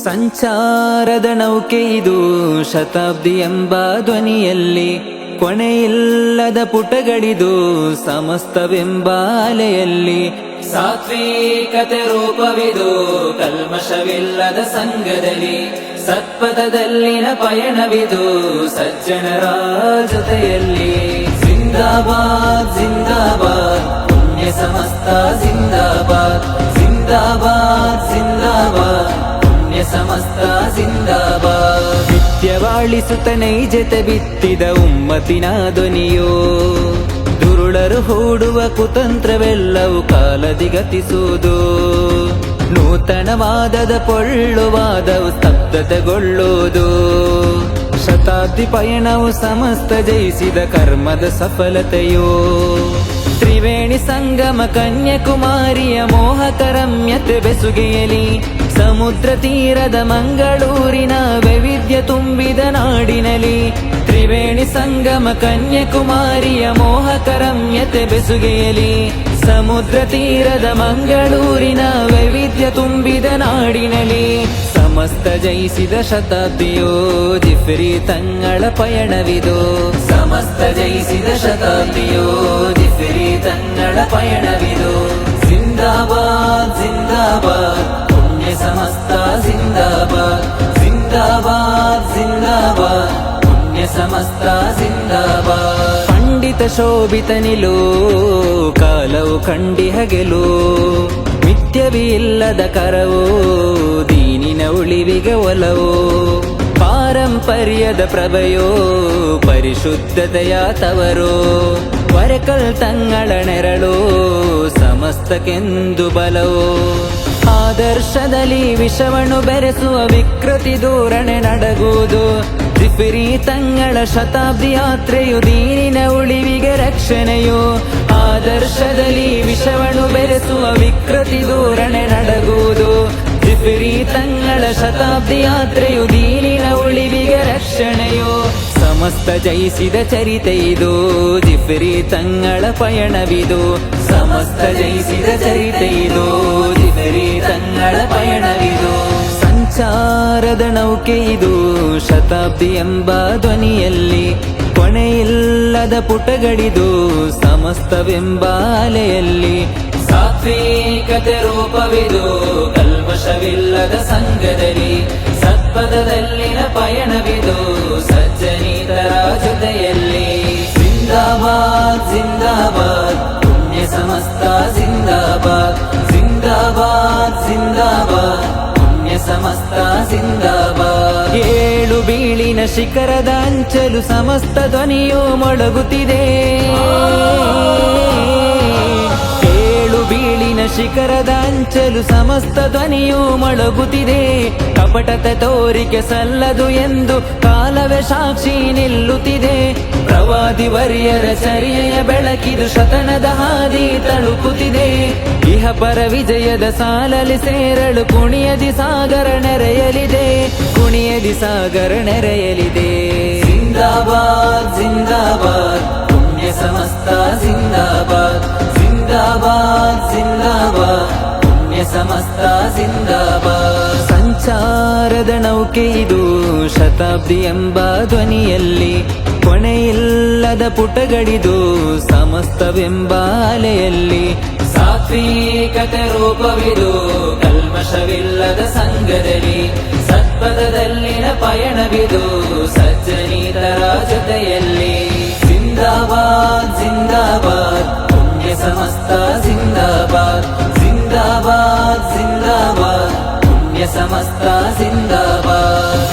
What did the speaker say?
ಸಂಚಾರದ ನೌಕೆ ಇದು ಶತಾಬ್ದಿ ಎಂಬ ಧ್ವನಿಯಲ್ಲಿ, ಕೊನೆಯಿಲ್ಲದ ಪುಟಗಳಿದು ಸಮಸ್ತವೆಂಬ ಅಲೆಯಲ್ಲಿ. ಸಾತ್ವಿಕತೆ ರೂಪವಿದು ಕಲ್ಮಶವಿಲ್ಲದ ಸಂಘದಲ್ಲಿ, ಸತ್ಪಥದಲ್ಲಿನ ಪಯಣವಿದು ಸಜ್ಜನರ ಜೊತೆಯಲ್ಲಿ. ಜಿಂದಾಬಾದ್ ಜಿಂದಾಬಾದ್ ಪುಣ್ಯ ಸಮಸ್ತ ಜಿಂದಾಬಾದ್, ಜಿಂದಾಬಾದ್ ಜಿಂದಾಬಾದ್ ಪುಣ್ಯ ಸಮಸ್ತ ಜಿಂದಾಬಾದ್. ನಿತ್ಯವಾಳಿಸುತ್ತ ನೈಜತೆ ಬಿತ್ತಿದ ಉಮ್ಮತಿನ ಧ್ವನಿಯೋ, ದುರುಳರು ಹೂಡುವ ಕುತಂತ್ರವೆಲ್ಲವೂ ಕಾಲದಿಗತಿಸುವುದು. ನೂತನವಾದದ ಪೊಳ್ಳುವಾದವು ಸ್ತಬ್ಧತೆಗೊಳ್ಳುವುದು. ಶತಾಬ್ದಿ ಪಯಣವು ಸಮಸ್ತ ಜಯಿಸಿದ ಕರ್ಮದ ಸಫಲತೆಯೋ. ತ್ರಿವೇಣಿ ಸಂಗಮ ಕನ್ಯಾಕುಮಾರಿಯ ಮೋಹಕ ರಮ್ಯತೆ ಬೆಸುಗೆಯಲಿ, ಸಮುದ್ರ ತೀರದ ಮಂಗಳೂರಿನ ವೈವಿಧ್ಯ ತುಂಬಿದ ನಾಡಿನಲಿ. ತ್ರಿವೇಣಿ ಸಂಗಮ ಕನ್ಯಾಕುಮಾರಿಯ ಮೋಹಕ ರಮ್ಯತೆ ಬೆಸುಗೆಯಲಿ, ಸಮುದ್ರ ತೀರದ ಮಂಗಳೂರಿನ ವೈವಿಧ್ಯ ತುಂಬಿದ ನಾಡಿನಲಿ. ಸಮಸ್ತ ಜಯಿಸಿದ ಶತಾಬ್ದಿಯೋ ಜಿಫ್ರಿ ತಂಗಳ ಪಯಣವಿದು. ಸಮಸ್ತ ಜಯಿಸಿದ ಶತಾಬ್ದಿಯೋ ಜಿಫ್ರಿ ತಂಗಳ ಪಯಣವಿದು. ಜಿಂದಾಬಾದ್ ಜಿಂದಾಬಾದ್ ಪುಣ್ಯ ಸಮಸ್ತ ಜಿಂದಾಬಾದ್, ಜಿಂದಾಬಾದ್ ಜಿಂದಾಬಾದ್ ಪುಣ್ಯ ಸಮಸ್ತ ಜಿಂದಾಬಾದ್. ಪಂಡಿತ ಶೋಭಿತ ನಿಲೋ ಕಾಲವು ಕಂಡಿಹ ಗೆಲು, ಮಿಥ್ಯವೇ ಇಲ್ಲದ ಕರವೋ ದೀನಿನ ಉಳಿವಿಗೆ ಒಲವೋ. ಪಾರಂಪರ್ಯದ ಪ್ರಭೆಯೋ ಪರಿಶುದ್ಧತೆಯ ತವರೋ, ವರಕಲ್ ತಂಗಳ ನೆರಳು ಸಮಸ್ತಕ್ಕೆಂದು ಬಲವೋ. ಆದರ್ಶದಲ್ಲಿ ವಿಷವನ್ನು ಬೆರೆಸುವ ವಿಕೃತಿ ಧೋರಣೆ ನಡಗುವುದು. ಜಿಫ್ರಿ ತಂಗಳ ಶತಾಬ್ದಿ ಯಾತ್ರೆಯು ದೀನಿನ ಉಳಿವಿಗೆ ರಕ್ಷಣೆಯೋ. ಆದರ್ಶದಲ್ಲಿ ವಿಷವನ್ನು ಬೆರೆಸುವ ವಿಕೃತಿ ಧೋರಣೆ ನಡಗುವುದು. ಜಿಫ್ರಿ ತಂಗಳ ಶತಾಬ್ದಿ ಯಾತ್ರೆಯು ದೀನಿನ ಉಳಿವಿಗೆ ರಕ್ಷಣೆಯೋ. ಸಮಸ್ತ ಜಯಿಸಿದ ಚರಿತೆ ಇದು ಜಿಫ್ರಿ ತಂಗಳ ಪಯಣವಿದು. ಸಮಸ್ತ ಜಯಿಸಿದ ಚರಿತೆ ಇದು ಜಿಫ್ರಿ ತಂಗಳ ಪಯಣವಿದು. ಸಂಚಾರದ ನೌಕೆ ಇದು ಶತಾಬ್ದಿ ಎಂಬ ಧ್ವನಿಯಲ್ಲಿ, ಕೊನೆಯಿಲ್ಲದ ಪುಟಗಳಿದು ಸಮಸ್ತವೆಂಬ ಅಲೆಯಲ್ಲಿ. ಸಾತ್ವಿಕತೆ ರೂಪವಿದು ಕಲ್ಮಶವಿಲ್ಲದ ಸಂಘದಲ್ಲಿ, ಸತ್ಪಥದಲ್ಲಿನ ಪಯಣವಿದು ಸಜ್ಜನಿತರ ಜೊತೆಯಲ್ಲಿ. ಜಿಂದಾಬಾದ್ ಜಿಂದಾಬಾದ್ ಪುಣ್ಯ ಸಮಸ್ತ ಜಿಂದಾಬಾದ್, ಜಿಂದಾಬಾದ್ ಜಿಂದಾಬಾದ್ ಪುಣ್ಯ ಸಮಸ್ತ ಜಿಂದಾಬಾದ್. ಏಳು ಬೀಳಿನ ಶಿಖರದ ಅಂಚಲು ಸಮಸ್ತ ಧ್ವನಿಯು ಮೊಳಗುತ್ತಿದೆ. ಏಳು ಬೀಳಿನ ಶಿಖರದ ಅಂಚಲು ಸಮಸ್ತ ಧ್ವನಿಯು ಮೊಳಗುತ್ತಿದೆ. ಕಪಟತೆ ತೋರಿಕೆ ಸಲ್ಲದು ಎಂದು ಕಾಲವೇ ಸಾಕ್ಷಿ ನಿಲ್ಲುತ್ತಿದೆ. ಪ್ರವಾದಿ ವರ್ಯರ ಚರ್ಯೆಯ ಬೆಳಕಿದು ಶತನದ ಹಾದಿ ತಲುಪುತ್ತಿದೆ. ಇಹ ಪರ ವಿಜಯದ ಸಾಲಲಿ ಸೇರಲು ಕುಣಿಯದಿ ಸಾಗರ ನೆರೆಯಲಿದೆ, ಕುಣಿಯದಿ ಸಾಗರ ನೆರೆಯಲಿದೆ. ಜಿಂದಾಬಾದ್ ಜಿಂದಾಬಾದ್ ಪುಣ್ಯ ಸಮಸ್ತ ಜಿಂದಾಬಾದ್, ಜಿಂದಾಬಾದ್ ಜಿಂದಾಬಾದ್ ಪುಣ್ಯ ಸಮಸ್ತ ಜಿಂದಾಬಾದ್. ಸಂಚಾರದ ನೌಕೆ ಇದು ಶತಾಬ್ದಿ ಎಂಬ ಧ್ವನಿಯಲ್ಲಿ, ಕೊನೆಯಿಲ್ಲದ ಪುಟಗಳಿದು ಸಮಸ್ತವೆಂಬ ಅಲೆಯಲ್ಲಿ. ಸಾತ್ವಿಕತೆ ರೂಪವಿದು ಕಲ್ಮಶವಿಲ್ಲದ ಸಂಘದಲ್ಲಿ, ಸತ್ಪಥದಲ್ಲಿನ ಪಯಣವಿದು ಸಜ್ಜನಿತರ ಜೊತೆಯಲ್ಲಿ. ಜಿಂದಾಬಾದ್ ಜಿಂದಾಬಾದ್ ಪುಣ್ಯ ಸಮಸ್ತ ಜಿಂದಾಬಾದ್, ಜಿಂದಾಬಾದ್ ಜಿಂದಾಬಾದ್ ಪುಣ್ಯ ಸಮಸ್ತ ಜಿಂದಾಬಾದ್.